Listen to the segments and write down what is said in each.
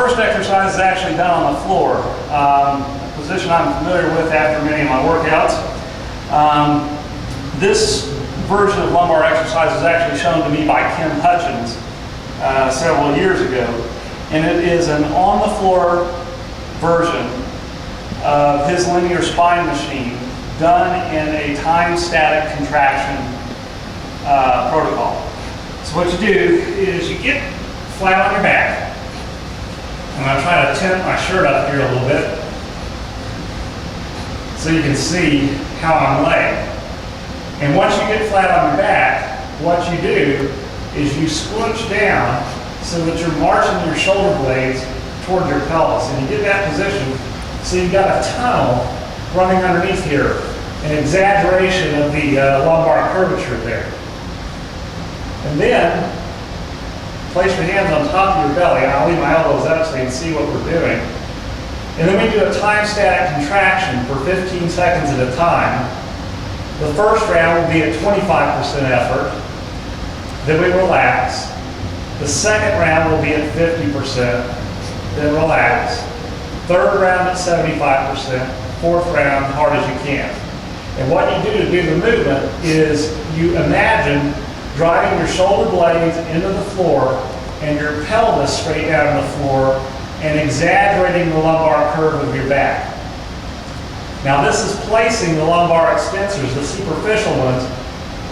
first exercise is actually done on the floor, a position I'm familiar with after many of my workouts. This version of lumbar exercise was actually shown to me by Ken Hutchins several years ago, and it is an on-the-floor version of his linear spine machine done in a time-static contraction protocol. So what you do is you get flat on your back. I'm going to try to tint my shirt up here a little bit so you can see how I'm laying. And once you get flat on your back, what you do is you squinch down so that you're marching your shoulder blades toward your pelvis. And you get that position so you've got a tunnel running underneath here, an exaggeration of the lumbar curvature there. And then place your hands on top of your belly, and I'll leave my elbows up so you can see what we're doing. And then we do a time-static contraction for 15 seconds at a time. The first round will be at 25% effort. Then we relax. The second round will be at 50%. Then relax. Third round at 75%. Fourth round, hard as you can. And what you do to do the movement is you imagine driving your shoulder blades into the floor and your pelvis straight down on the floor and exaggerating the lumbar curve of your back. Now this is placing the lumbar extensors, the superficial ones,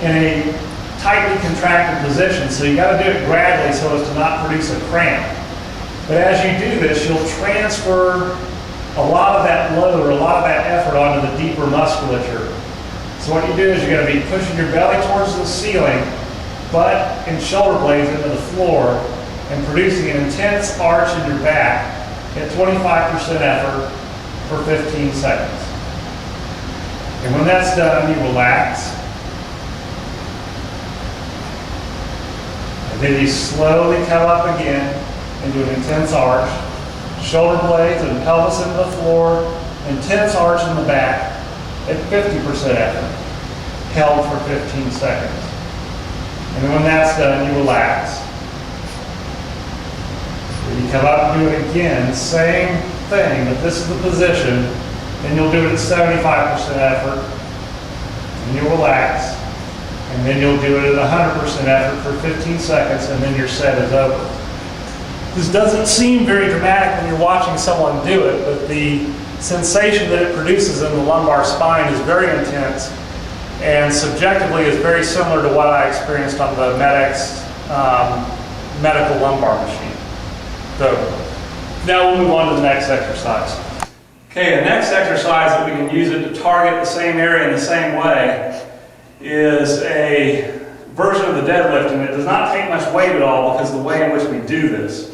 in a tightly contracted position. So you got to do it gradually so as to not produce a cramp. But as you do this, you'll transfer a lot of that load or a lot of that effort onto the deeper musculature. So what you do is you're going to be pushing your belly towards the ceiling, butt and shoulder blades into the floor, and producing an intense arch in your back at 25% effort for 15 seconds. And when that's done, you relax. And then you slowly come up again into an intense arch. Shoulder blades and pelvis into the floor, intense arch in the back at 50% effort, held for 15 seconds. And then when that's done, you relax. Then you come up and do it again, same thing, but this is the position. Then you'll do it at 75% effort, and you'll relax. And then you'll do it at 100% effort for 15 seconds, and then your set is over. This doesn't seem very dramatic when you're watching someone do it, but the sensation that it produces in the lumbar spine is very intense, and subjectively is very similar to what I experienced on the MedX medical lumbar machine. So now we'll move on to the next exercise. Okay, the next exercise that we can use it to target the same area in the same way is a version of the deadlift, and it does not take much weight at all because of the way in which we do this.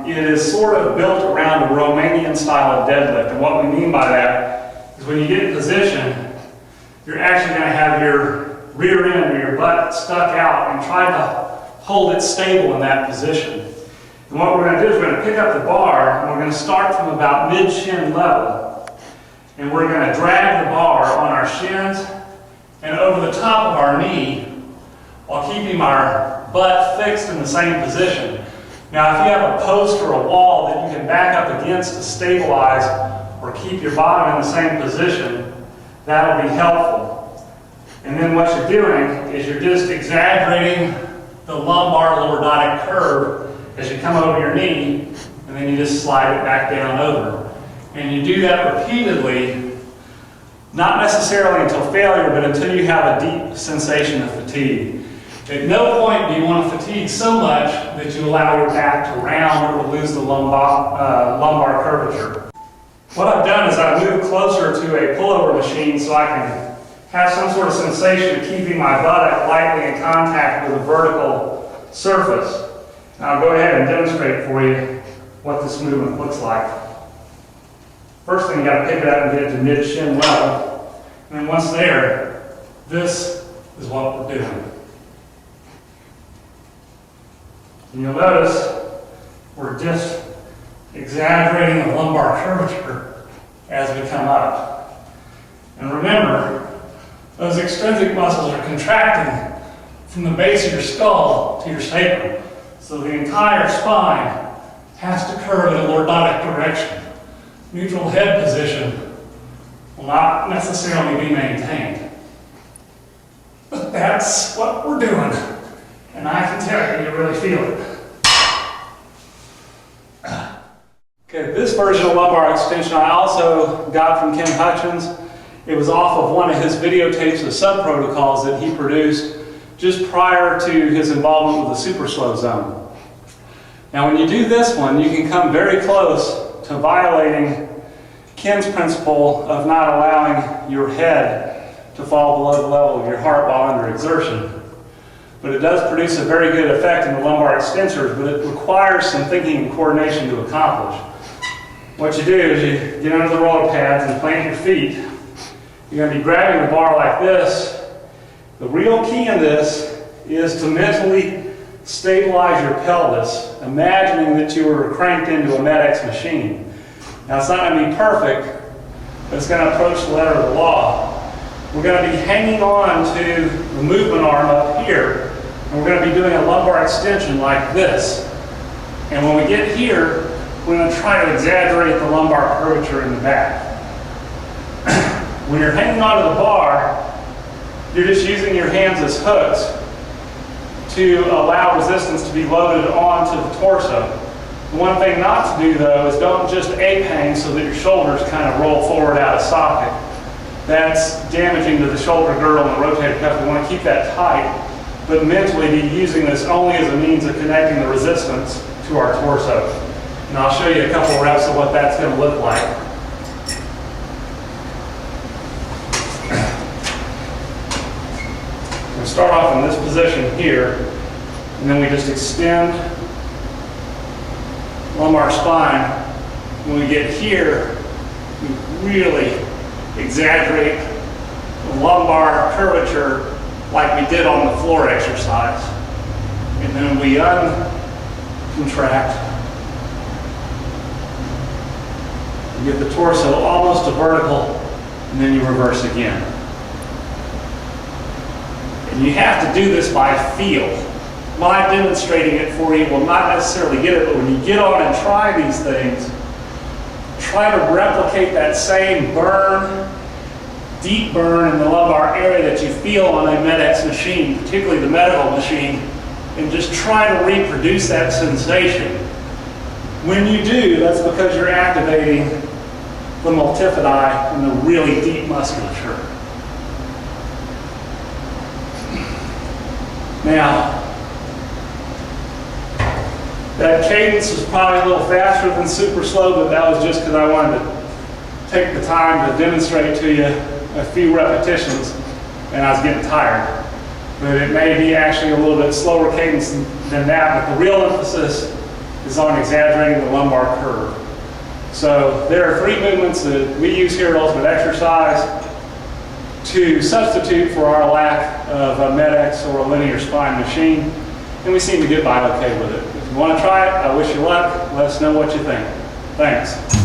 It is sort of built around a Romanian style of deadlift, and what we mean by that is when you get in position, you're actually going to have your rear end or your butt stuck out and try to hold it stable in that position. And what we're going to do is we're going to pick up the bar, and we're going to start from about mid-shin level, and we're going to drag the bar on our shins and over the top of our knee while keeping our butt fixed in the same position. Now, if you have a post or a wall that you can back up against to stabilize or keep your bottom in the same position, that'll be helpful. And then what you're doing is you're just exaggerating the lumbar lordotic curve as you come over your knee, and then you just slide it back down over. And you do that repeatedly, not necessarily until failure, but until you have a deep sensation of fatigue. At no point do you want to fatigue so much that you allow your back to round or to lose the lumbar curvature. What I've done is I've moved closer to a pullover machine so I can have some sort of sensation of keeping my buttock lightly in contact with a vertical surface. Now I'll go ahead and demonstrate for you what this movement looks like. First thing, you got to pick it up and get it to mid-shin level. And then once there, this is what we're doing. And you'll notice we're just exaggerating the lumbar curvature as we come up. And remember, those extrinsic muscles are contracting from the base of your skull to your sacrum. So the entire spine has to curve in a lordotic direction. Neutral head position will not necessarily be maintained. But that's what we're doing. And I can tell you, you really feel it. Okay, this version of lumbar extension I also got from Ken Hutchins. It was off of one of his videotapes of sub-protocols that he produced just prior to his involvement with the super slow zone. Now when you do this one, you can come very close to violating Ken's principle of not allowing your head to fall below the level of your heart while under exertion. But it does produce a very good effect in the lumbar extensors, but it requires some thinking and coordination to accomplish. What you do is you get under the roller pads and plant your feet. You're going to be grabbing the bar like this. The real key in this is to mentally stabilize your pelvis, imagining that you were cranked into a MedX machine. Now it's not going to be perfect, but it's going to approach the letter of the law. We're going to be hanging on to the movement arm up here, and we're going to be doing a lumbar extension like this. And when we get here, we're going to try to exaggerate the lumbar curvature in the back. When you're hanging onto the bar, you're just using your hands as hooks to allow resistance to be loaded onto the torso. The one thing not to do though is don't just ape hang so that your shoulders kind of roll forward out of socket. That's damaging to the shoulder girdle and the rotator cuff. We want to keep that tight, but mentally be using this only as a means of connecting the resistance to our torso. And I'll show you a couple reps of what that's going to look like. We'll start off in this position here, and then we just extend lumbar spine. When we get here, we really exaggerate the lumbar curvature like we did on the floor exercise. And then we uncontract. You get the torso almost to vertical, and then you reverse again. And you have to do this by feel. My demonstrating it for you will not necessarily get it, but when you get on and try these things, try to replicate that same burn, deep burn in the lumbar area that you feel on a MedX machine, particularly the medical machine, and just try to reproduce that sensation. When you do, that's because you're activating the multifidi and the really deep musculature. Now, that cadence is probably a little faster than super slow, but that was just because I wanted to take the time to demonstrate to you a few repetitions, and I was getting tired. But it may be actually a little bit slower cadence than that, but the real emphasis is on exaggerating the lumbar curve. So there are 3 movements that we use here at Ultimate Exercise to substitute for our lack of a MedX or a linear spine machine, and we seem to get by okay with it. If you want to try it, I wish you luck. Let us know what you think. Thanks.